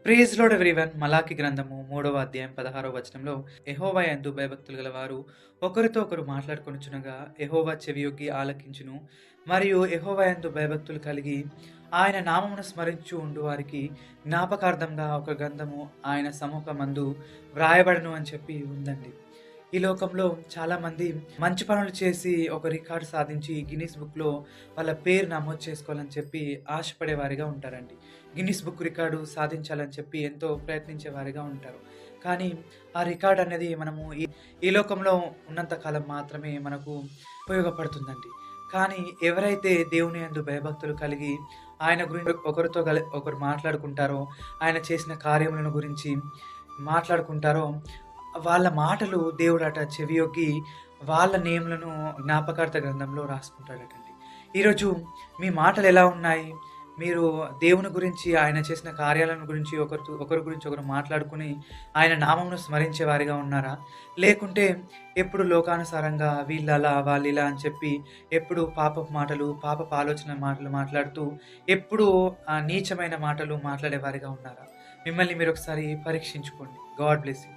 Praise lord everyone. మలాకి గ్రంథము 3వ అధ్యాయం 16వ వచనంలో, యెహోవా యందు భయభక్తులు గలవారు ఒకరితో ఒకరు మాట్లాడుకొనుచునగా యెహోవా చెవియొగ్గి ఆలకించును. మరియు యెహోవా యందు భయభక్తులు కలిగి ఆయన నామమును స్మరించు ఉండు వారికి జ్ఞాపకార్థంగా ఒక గ్రంథము ఆయన సముఖమందు వ్రాయబడను అని చెప్పి ఉందండి. ఈ లోకంలో చాలామంది మంచి పనులు చేసి ఒక రికార్డ్ సాధించి గిన్నిస్ బుక్‌లో వాళ్ళ పేరు నమోదు చేసుకోవాలని చెప్పి ఆశపడేవారిగా ఉంటారండి. గిన్నిస్ బుక్ రికార్డు సాధించాలని చెప్పి ఎంతో ప్రయత్నించేవారిగా ఉంటారు. కానీ ఆ రికార్డ్ అనేది మనము ఈ ఈ లోకంలో ఉన్నంత కాలం మాత్రమే మనకు ఉపయోగపడుతుందండి. కానీ ఎవరైతే దేవుని యందు భయభక్తులు కలిగి ఆయన గురించి ఒకరు మాట్లాడుకుంటారో, ఆయన చేసిన కార్యములను గురించి మాట్లాడుకుంటారో, వాళ్ళ మాటలు దేవుడట చెవియొగ్గి వాళ్ళ నేములను జ్ఞాపకార్థ గ్రంథంలో రాసుకుంటాడటండి. ఈరోజు మీ మాటలు ఎలా ఉన్నాయి? మీరు దేవుని గురించి, ఆయన చేసిన కార్యాలను గురించి ఒకరి గురించి ఒకరు మాట్లాడుకొని ఆయన నామమును స్మరించే వారిగా ఉన్నారా? లేకుంటే ఎప్పుడు లోకానుసారంగా వీళ్ళలా, వాళ్ళిలా అని చెప్పి ఎప్పుడు పాపపు మాటలు, పాపపు ఆలోచన మాటలు మాట్లాడుతూ ఎప్పుడూ నీచమైన మాటలు మాట్లాడేవారిగా ఉన్నారా? మిమ్మల్ని మీరొకసారి పరీక్షించుకోండి. God bless you.